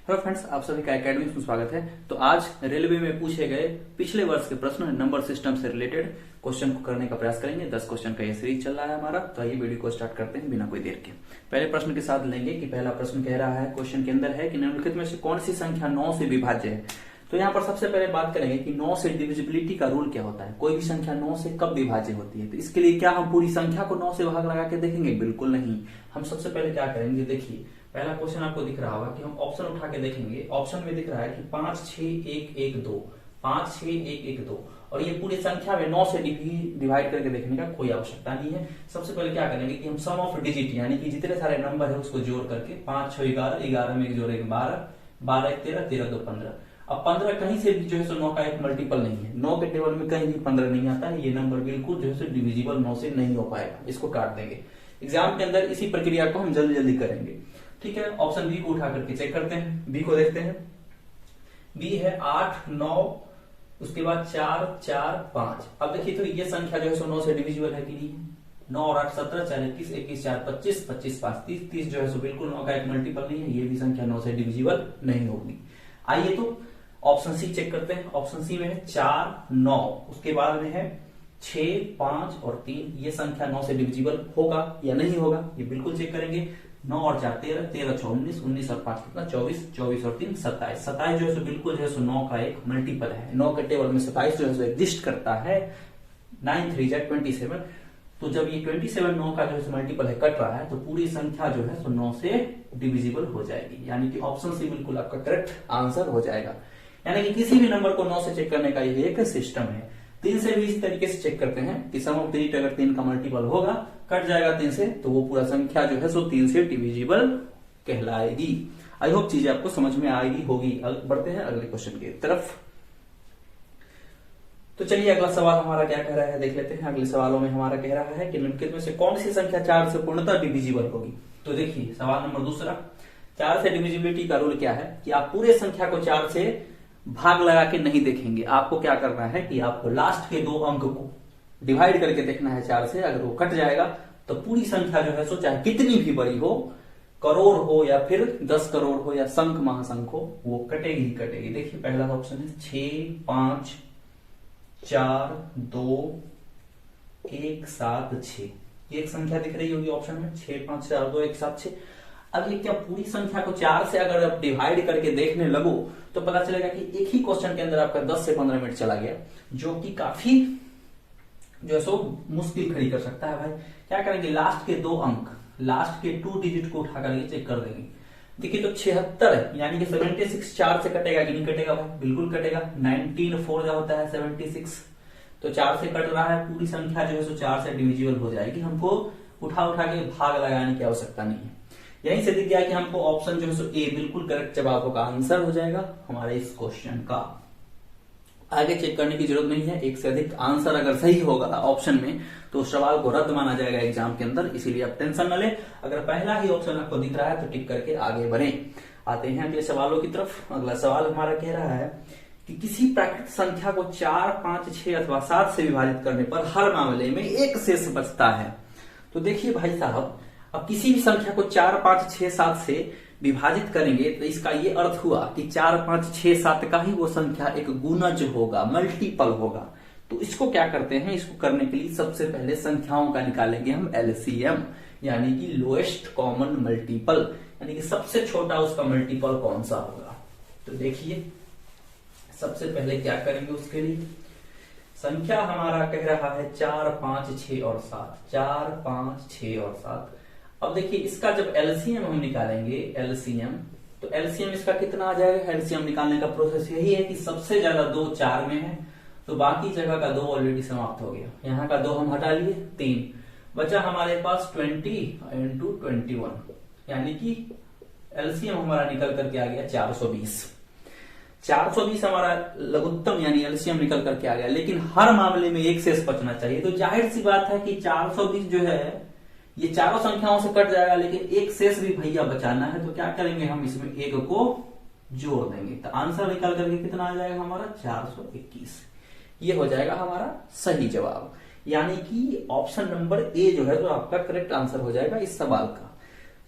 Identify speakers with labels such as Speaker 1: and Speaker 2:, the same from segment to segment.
Speaker 1: Hello friends, आप सभी का एकेडमिक्स में स्वागत है। तो आज रेलवे में पूछे गए पिछले वर्ष के प्रश्न नंबर सिस्टम से रिलेटेड क्वेश्चन को करने का प्रयास करेंगे। 10 क्वेश्चन का ये सीरीज चल रहा है हमारा। तो आइए वीडियो को स्टार्ट करते हैं बिना कोई देर के। पहले प्रश्न के साथ लेंगे कि पहला प्रश्न कह रहा है, क्वेश्चन के अंदर है कि निम्नलिखित में से कौन सी संख्या 9 से विभाज्य है। तो यहाँ पर सबसे पहले बात करेंगे कि 9 से डिविजिबिलिटी का रूल क्या होता है। कोई भी संख्या 9 से कब विभाज्य होती है। तो इसके लिए क्या हम पूरी संख्या को 9 से भाग लगा के देखेंगे? बिल्कुल नहीं। हम सबसे पहले क्या करेंगे, देखिए पहला क्वेश्चन आपको दिख रहा होगा कि हम ऑप्शन उठा के देखेंगे। ऑप्शन में दिख रहा है कि 5 6 1 1 2, 5 6 1 1 2, और ये पूरी संख्या में 9 से डिवाइड करके देखने का कोई आवश्यकता नहीं है। सबसे पहले क्या करेंगे कि हम सम ऑफ डिजिट यानी कि जितने सारे नंबर है उसको जोड़ करके 5 6 11, 11 में 1 जोड़ेंगे 12, 12 1 13, 13 2 15। अब 15 कहीं से भी जो है सो 9 का एक मल्टीपल नहीं है। 9 के टेबल में कहीं भी 15 नहीं आता है। ये नंबर बिल्कुल जो है सो डिविजिबल 9 से नहीं हो पाएगा। इसको काट देंगे। एग्जाम के अंदर इसी प्रक्रिया को हम जल्दी जल्दी करेंगे। ठीक है, ऑप्शन बी को उठा करके चेक करते हैं। बी को देखते हैं। बी है 8 9, उसके बाद 4 4 5। अब देखिए तो ये संख्या जो है सो 9 से डिविजिबल है कि नहीं है। 9 और 8 17, 4 21, 21 4 25, 25 5 30, 30 जो है सो बिल्कुल 9 का एक मल्टीपल नहीं है। ये भी संख्या 9 से डिविजिबल नहीं होगी। आइए तो ऑप्शन सी चेक करते हैं। ऑप्शन सी में है 4 9, उसके बाद में है 6 5 और 3। ये संख्या 9 से डिविजिबल होगा या नहीं होगा, ये बिल्कुल चेक करेंगे। 9 और 4 13, 13 6 19, 19 और 5 कितना 24, 24 और 3 27। 27 जो है सो बिल्कुल जो है सो 9 का एक मल्टीपल है। 9 के टेबल में 27 जो है सो एग्जिस्ट करता है। 9 3 जा 27। तो जब ये 27 9 का जो है मल्टीपल है, कट रहा है, तो पूरी संख्या जो है सो 9 से डिविजिबल हो जाएगी। यानी कि ऑप्शन सी बिल्कुल आपका करेक्ट आंसर हो जाएगा। यानी कि किसी भी नंबर को 9 से चेक करने का ये एक सिस्टम है। 3 से भी इस तरीके से चेक करते हैं कि सम ऑफ डिजिट अगर 3 का मल्टीपल होगा, कट जाएगा 3 से, तो वो पूरा संख्या जो है सो 3 से डिविजिबल कहलाएगी। आई होप चीजें आपको समझ में आएगी होगी। बढ़ते हैं अगले क्वेश्चन की तरफ। तो चलिए अगला सवाल हमारा क्या कह रहा है देख लेते हैं। अगले सवालों में हमारा कह रहा है कि निम्नलिखित में से कौन सी संख्या 4 से पूर्णतः डिविजिबल होगी। तो देखिए सवाल नंबर दूसरा, 4 से डिविजिबिलिटी का रूल क्या है कि आप पूरे संख्या को 4 से भाग लगा के नहीं देखेंगे। आपको क्या करना है कि आपको लास्ट के 2 अंक को डिवाइड करके देखना है 4 से। अगर वो कट जाएगा तो पूरी संख्या जो है सो चाहे कितनी भी बड़ी हो, करोड़ हो या फिर 10 करोड़ हो या संख महासंख हो, वो कटेगी ही कटेगी। देखिए पहला ऑप्शन है 6 5 4 2 1 7 6। ये एक संख्या दिख रही होगी ऑप्शन में, 6 5 4 2 1 7 6। अब ये क्या पूरी संख्या को 4 से अगर आप डिवाइड करके देखने लगो तो पता चलेगा कि एक ही क्वेश्चन के अंदर आपका 10 से 15 मिनट चला गया, जो कि काफी जो है सो मुश्किल खड़ी कर सकता है। भाई क्या करेंगे, लास्ट के 2 अंक, लास्ट के 2 डिजिट को उठा करके चेक कर देंगे। देखिए तो 76 यानी कि 76 4 से कटेगा कि नहीं कटेगा? भाई बिल्कुल कटेगा। 19 4 जो होता है 76, तो 4 से कट रहा है। पूरी संख्या जो है सो 4 से डिविजिबल हो जाएगी। हमको उठा उठा के भाग लगाने की आवश्यकता नहीं है। यहीं से दिख गया कि हमको ऑप्शन जो है सो ए बिल्कुल करेक्ट जवाब का आंसर हो जाएगा हमारे इस क्वेश्चन का। आगे चेक करने की जरूरत नहीं है। एक से अधिक आंसर अगर सही होगा ऑप्शन में तो उस सवाल को रद्द माना जाएगा एग्जाम के अंदर, इसीलिए आप टेंशन न ले। अगर पहला ही ऑप्शन आपको दिख रहा है तो टिक करके आगे बढ़े। आते हैं अगले सवालों की तरफ। अगला सवाल हमारा कह रहा है कि किसी प्राकृत संख्या को 4 5 6 अथवा 7 से विभाजित करने पर हर मामले में एक शेष बचता है। तो देखिए भाई साहब, अब किसी भी संख्या को 4 5 6 7 से विभाजित करेंगे तो इसका ये अर्थ हुआ कि 4 5 6 7 का ही वो संख्या एक गुणज होगा, मल्टीपल होगा। तो इसको क्या करते हैं, इसको करने के लिए सबसे पहले संख्याओं का निकालेंगे हम एलसीएम, यानी कि लोएस्ट कॉमन मल्टीपल, यानी कि सबसे छोटा उसका मल्टीपल कौन सा होगा। तो देखिए सबसे पहले क्या करेंगे, उसके लिए संख्या हमारा कह रहा है 4 5 6 और 7, 4 5 6 और 7। अब देखिए इसका जब एलसीएम हम निकालेंगे, एलसीएम, तो एलसीएम इसका कितना आ जाएगा। एलसीएम निकालने का प्रोसेस यही है कि सबसे ज्यादा 2 4 में है, तो बाकी जगह का 2 ऑलरेडी समाप्त हो गया। यहाँ का 2 हम हटा लिए, 3 बचा हमारे पास 20 इंटू 21, यानी कि एलसीएम हमारा निकल करके आ गया 420। 420 हमारा लघुत्तम यानी एलसीएम निकल करके आ गया। लेकिन हर मामले में एक शेष बचना चाहिए। तो जाहिर सी बात है कि 420 जो है ये चारों संख्याओं से कट जाएगा, लेकिन एक शेष भी भैया बचाना है। तो क्या करेंगे, हम इसमें एक को जोड़ देंगे, तो आंसर निकल करके कितना आ जाएगा हमारा 421। ये हो जाएगा हमारा सही जवाब। यानी कि ऑप्शन नंबर ए जो है तो आपका करेक्ट आंसर हो जाएगा इस सवाल का।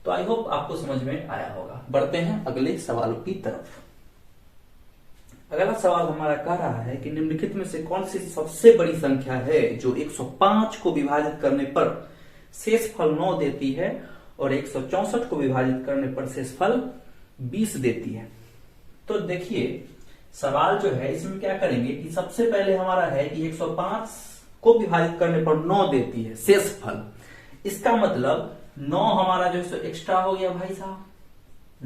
Speaker 1: तो आई होप आपको समझ में आया होगा। बढ़ते हैं अगले सवालों की तरफ। अगला सवाल हमारा कह रहा है कि निम्नलिखित में से कौन सी सबसे बड़ी संख्या है जो 105 को विभाजित करने पर शेषफल 9 देती है और 164 को विभाजित करने पर शेषफल 20 देती है। तो देखिए सवाल जो है इसमें क्या करेंगे कि सबसे पहले हमारा है कि 105 को विभाजित करने पर 9 देती है शेषफल। इसका मतलब 9 हमारा जो है एक्स्ट्रा हो गया भाई साहब।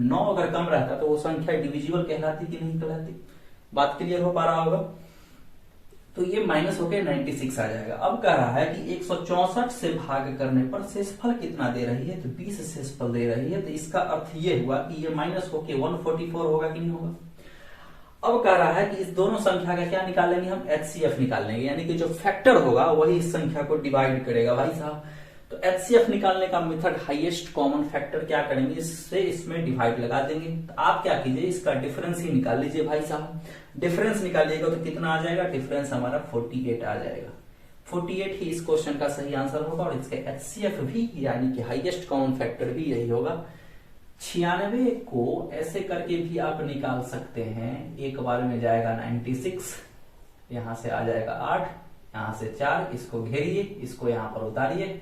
Speaker 1: 9 अगर कम रहता तो वो संख्या डिविजिबल कहलाती कि नहीं कहलाती? बात क्लियर हो पा रहा होगा। तो ये माइनस होकर 96 आ जाएगा। अब कह रहा है कि 164 से भाग करने पर शेषफल कितना दे रही है? तो 20 शेषफल दे रही है। तो इसका अर्थ ये हुआ कि ये माइनस होके 144 होगा कि नहीं होगा। अब कह रहा है कि इस दोनों संख्या का क्या निकालेंगे हम? HCF निकाल लेंगे, यानी कि जो फैक्टर होगा वही इस संख्या को डिवाइड करेगा भाई साहब। तो HCF निकालने का मेथड हाईएस्ट कॉमन फैक्टर क्या करेंगे, इससे इसमें डिवाइड लगा देंगे। तो आप क्या कीजिए, इसका डिफरेंस ही निकाल लीजिए भाई साहब। डिफरेंस निकालिएगा तो कितना आ जाएगा? डिफरेंस हमारा 48 आ जाएगा। 48 ही इस क्वेश्चन का सही आंसर होगा और इसके HCF भी यानी कि हाईएस्ट कॉमन फैक्टर भी यही होगा। 96 को ऐसे करके भी आप निकाल सकते हैं। एक बार में जाएगा 96, यहां से आ जाएगा 8, यहां से 4, इसको घेरिए, इसको यहां पर उतारिए,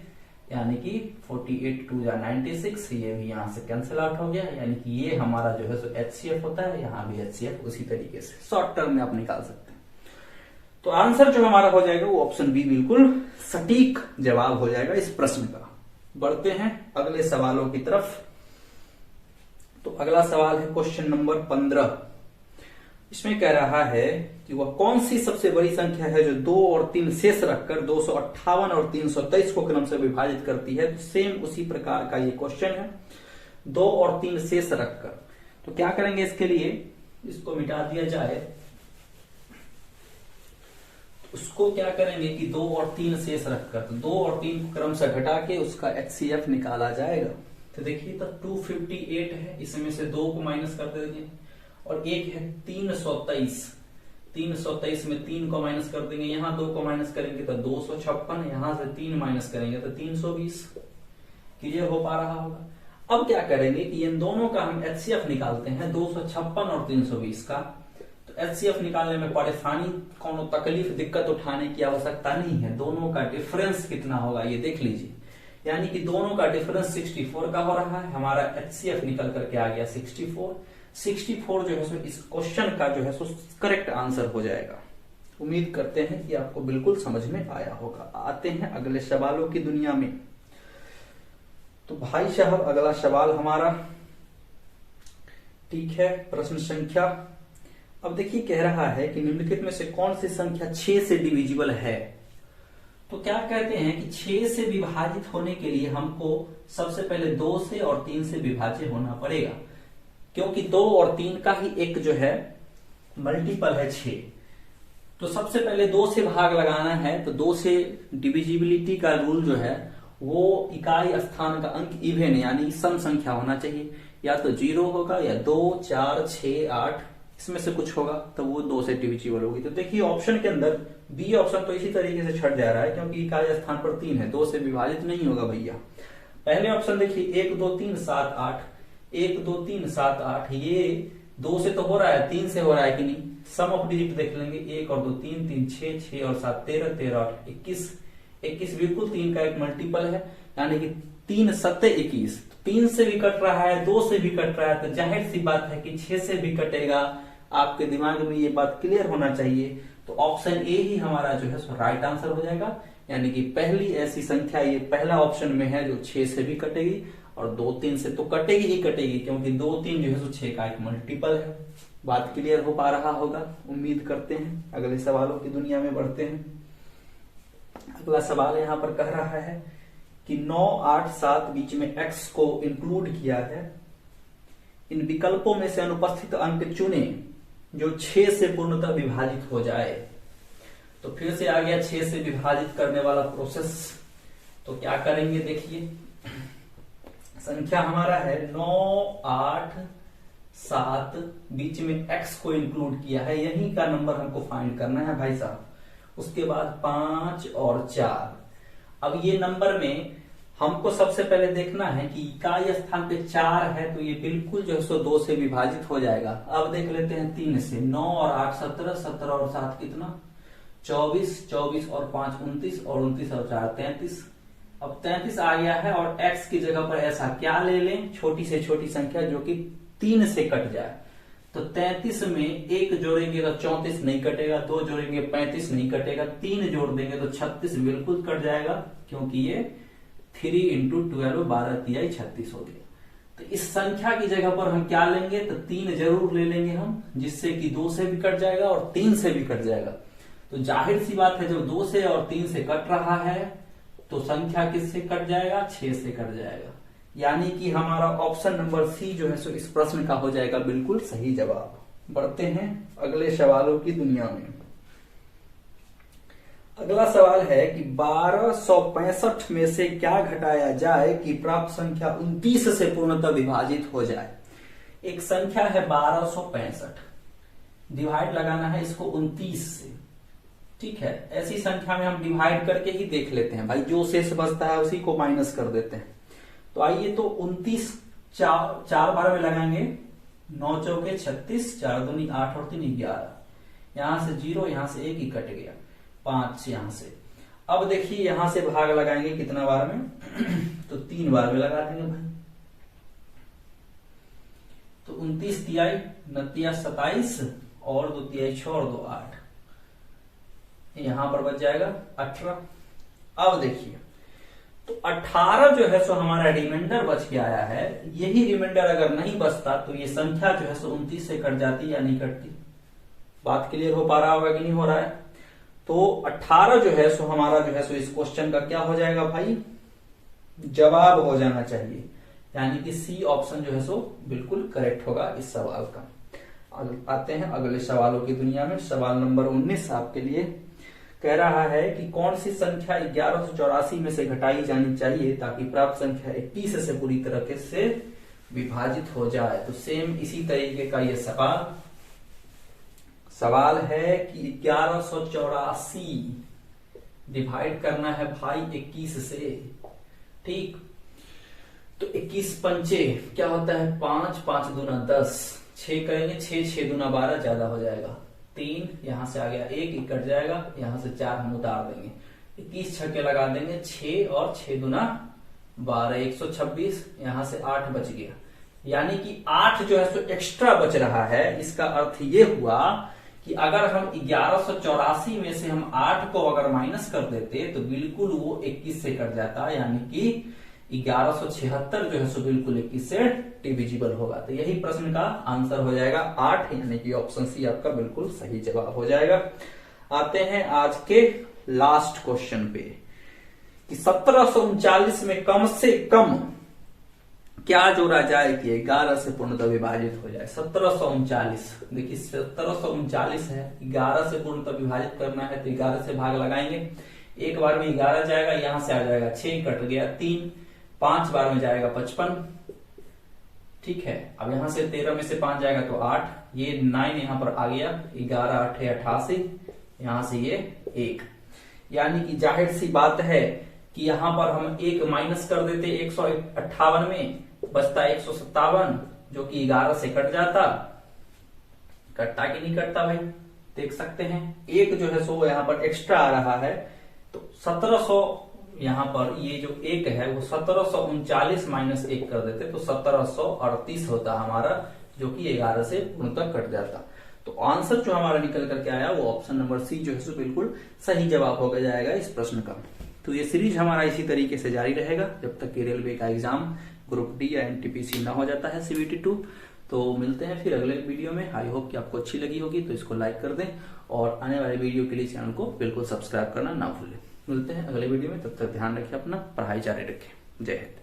Speaker 1: यानी कि 48 2 जा 96, ये भी यहां से कैंसिल आउट हो गया। यानी कि ये हमारा जो है सो HCF होता है, यहाँ भी HCF उसी तरीके से शॉर्ट टर्म में आप निकाल सकते हैं। तो आंसर जो हमारा हो जाएगा वो ऑप्शन बी बिल्कुल सटीक जवाब हो जाएगा इस प्रश्न का। बढ़ते हैं अगले सवालों की तरफ। तो अगला सवाल है क्वेश्चन नंबर 15। इसमें कह रहा है कि वह कौन सी सबसे बड़ी संख्या है जो 2 और 3 शेष रखकर 258 और 323 को क्रम से विभाजित करती है। तो सेम उसी प्रकार का ये क्वेश्चन है, 2 और 3 शेष रखकर। तो क्या करेंगे इसके लिए, इसको मिटा दिया जाए। उसको क्या करेंगे कि 2 और 3 शेष रखकर, तो 2 और 3 को क्रम से घटा के उसका HCF निकाला जाएगा। तो देखिए तो 258 है, इसमें से 2 को माइनस कर देंगे और एक है 323। 323 में 3 को माइनस कर देंगे, यहां 2 को माइनस करेंगे तो 256, यहां से 3 माइनस करेंगे तो 320। क्लियर हो पा रहा होगा। अब क्या करेंगे कि इन दोनों का हम HCF निकालते हैं, 256 और 320 का। तो HCF निकालने में परेशानी, कोनो तकलीफ, दिक्कत उठाने की आवश्यकता नहीं है। दोनों का डिफरेंस कितना होगा ये देख लीजिए, यानी कि दोनों का डिफरेंस 64 का हो रहा है। हमारा HCF निकल करके आ गया 64। 64 जो है सो इस क्वेश्चन का जो है सो करेक्ट आंसर हो जाएगा। उम्मीद करते हैं कि आपको बिल्कुल समझ में आया होगा। आते हैं अगले सवालों की दुनिया में। तो भाई साहब अगला सवाल हमारा ठीक है, प्रश्न संख्या, अब देखिए कह रहा है कि निम्नलिखित में से कौन सी संख्या 6 से डिविजिबल है। तो क्या कहते हैं कि 6 से विभाजित होने के लिए हमको सबसे पहले 2 से और 3 से विभाज्य होना पड़ेगा, क्योंकि 2 और 3 का ही एक जो है मल्टीपल है 6। तो सबसे पहले 2 से भाग लगाना है, तो 2 से डिविजिबिलिटी का रूल जो है वो इकाई स्थान का अंक इवेन यानी सम संख्या होना चाहिए। या तो 0 होगा या 2, 4, 6, 8 इसमें से कुछ होगा, तो वो 2 से डिविजिबल होगी। तो देखिए ऑप्शन के अंदर बी ऑप्शन तो इसी तरीके से छट जा रहा है, क्योंकि इकाई स्थान पर 3 है, 2 से विभाजित नहीं होगा भैया। पहले ऑप्शन देखिए 1 2 3 7 8, 1 2 3 7 8, ये 2 से तो हो रहा है, 3 से हो रहा है कि नहीं। सम ऑफ डिजिट देख लेंगे, 1 और 2 3, 3 6, 6 और 7 13, 13 8 21, 21 बिल्कुल 3 का एक मल्टीपल है, यानी कि 3 7 21। 3 से भी कट रहा है, 2 से भी कट रहा है, तो जाहिर सी बात है कि 6 से भी कटेगा। आपके दिमाग में ये बात क्लियर होना चाहिए। तो ऑप्शन ए ही हमारा जो है सो राइट आंसर हो जाएगा, यानी कि पहली ऐसी संख्या ये पहला ऑप्शन में है जो 6 से भी कटेगी और 2 3 से तो कटेगी ही कटेगी, क्योंकि 2 3 जो है सो 6 का एक मल्टीपल है। बात क्लियर हो पा रहा होगा, उम्मीद करते हैं। अगले सवालों की दुनिया में बढ़ते हैं। अगला सवाल यहाँ पर कह रहा है कि 9 8 7 बीच में x को इंक्लूड किया है। इन विकल्पों में से अनुपस्थित अंक चुने जो 6 से पूर्णतः विभाजित हो जाए। तो फिर से आ गया 6 से विभाजित करने वाला प्रोसेस। तो क्या करेंगे देखिए, संख्या हमारा है 9 8 7 बीच में x को इंक्लूड किया है, यही का नंबर हमको फाइंड करना है भाई साहब। उसके बाद 5 और 4। अब ये नंबर में हमको सबसे पहले देखना है कि इकाई स्थान पे 4 है, तो ये बिल्कुल जो है सो 2 से विभाजित हो जाएगा। अब देख लेते हैं 3 से। 9 और 8 17, 17 और 7 कितना 24, 24 और 5 29 और 29 और 4 33। अब 33 आ गया है और x की जगह पर ऐसा क्या ले लें, छोटी से छोटी संख्या जो कि 3 से कट जाए। तो 33 में 1 जोड़ेंगे तो 34 नहीं कटेगा, 2 जोड़ेंगे 35 नहीं कटेगा, 3 जोड़ देंगे तो 36 बिल्कुल कट जाएगा, क्योंकि ये 3 इंटू 12 12 तिहाई 36 हो गया। तो इस संख्या की जगह पर हम क्या लेंगे, तो 3 जरूर ले लेंगे हम, जिससे कि 2 से भी कट जाएगा और 3 से भी कट जाएगा। तो जाहिर सी बात है जब 2 से और 3 से कट रहा है तो संख्या किससे कट जाएगा, 6 से कट जाएगा। यानी कि हमारा ऑप्शन नंबर सी जो है सो इस प्रश्न का हो जाएगा बिल्कुल सही जवाब। बढ़ते हैं अगले सवालों की दुनिया में। अगला सवाल है कि 1265 में से क्या घटाया जाए कि प्राप्त संख्या 29 से पूर्णतः विभाजित हो जाए। एक संख्या है 1265, डिवाइड लगाना है इसको 29 से, ठीक है। ऐसी संख्या में हम डिवाइड करके ही देख लेते हैं भाई, जो शेष बचता है उसी को माइनस कर देते हैं। तो आइए तो 29 चार बार में लगाएंगे, 9 चौके 36, 4 दूनी 8 और 3 11, यहां से 0, यहां से 1 ही कट गया, 5 यहां से। अब देखिए यहां से भाग लगाएंगे कितना बार में तो 3 बार में लगा देंगे भाई। तो 29 तिहाई 29 27 और 2 तिहाई 6 और 2 8, यहां पर बच जाएगा 18। अब देखिए तो 18 जो है सो हमारा रिमाइंडर बच के आया है। यही रिमाइंडर अगर नहीं बचता तो ये संख्या जो है सो 29 से कट जाती या नहीं कटती। बात क्लियर हो पा रहा होगा कि नहीं हो रहा है। तो 18 जो है सो हमारा जो है सो इस क्वेश्चन का क्या हो जाएगा भाई, जवाब हो जाना चाहिए। यानी कि सी ऑप्शन जो है सो बिल्कुल करेक्ट होगा इस सवाल का। आते हैं अगले सवालों की दुनिया में। सवाल नंबर 19 आपके लिए कह रहा है कि कौन सी संख्या 1184 में से घटाई जानी चाहिए ताकि प्राप्त संख्या 21 से पूरी तरह से विभाजित हो जाए। तो सेम इसी तरीके का ये सवाल है कि 1184 डिवाइड करना है भाई 21 से, ठीक। तो 21 पंचे क्या होता है 5, 5 दूना 10, 6 करेंगे 6, 6 दूना 12 ज्यादा हो जाएगा, 3 यहां से आ गया 1 ही कट जाएगा, यहां से 4 हम उतार देंगे, 21 छक्के लगा देंगे 6 और 6 दूना 12, 126, यहां से 8 बच गया। यानी कि 8 जो है सो एक्स्ट्रा बच रहा है। इसका अर्थ ये हुआ कि अगर हम 1184 में से हम 8 को अगर माइनस कर देते तो बिल्कुल वो 21 से कट जाता, यानी कि 1176 जो है सो बिल्कुल 21 से डिविजिबल होगा। तो यही प्रश्न का आंसर हो जाएगा 8, यानी कि ऑप्शन सी आपका बिल्कुल सही जवाब हो जाएगा। आते हैं आज के लास्ट क्वेश्चन पे कि 1739 में कम से कम क्या जोड़ा जाए कि 11 से पूर्णतः विभाजित हो जाए। 1739, देखिए 1739 है, 11 से पूर्णतः विभाजित करना है तो 11 से भाग लगाएंगे, एक बार में 11 जाएगा, यहां से आ जाएगा 6 कट गया 3, 5 बार में जाएगा 55, ठीक है। अब यहां से 13 में से 5 जाएगा तो 8, ये 9 यहां पर आ गया, 11 8 88, यहां से ये 1। यानी कि जाहिर सी बात है कि यहां पर हम 1 माइनस कर देते 158 में, बचता 157 जो कि 11 से कट जाता। कटता कि नहीं कटता भाई, देख सकते हैं। 1 जो है सो यहां पर एक्स्ट्रा आ रहा है, तो 1700 यहां पर ये जो 1 है वो 1739 माइनस 1 कर देते तो 1738 होता हमारा, जो कि 11 से पूर्णतः कट जाता। तो आंसर जो हमारा निकल करके आया वो ऑप्शन नंबर सी जो है सो बिल्कुल सही जवाब हो जाएगा इस प्रश्न का। तो ये सीरीज हमारा इसी तरीके से जारी रहेगा जब तक कि रेलवे का एग्जाम ग्रुप डी या एनटीपीसी ना हो जाता है CBT 2। तो मिलते हैं फिर अगले वीडियो में। आई होप कि आपको अच्छी लगी होगी, तो इसको लाइक कर दें और आने वाले वीडियो के लिए चैनल को बिल्कुल सब्सक्राइब करना ना भूलें। मिलते हैं अगले वीडियो में, तब तक ध्यान रखें अपना, पढ़ाई जारी रखें। जय हिंद।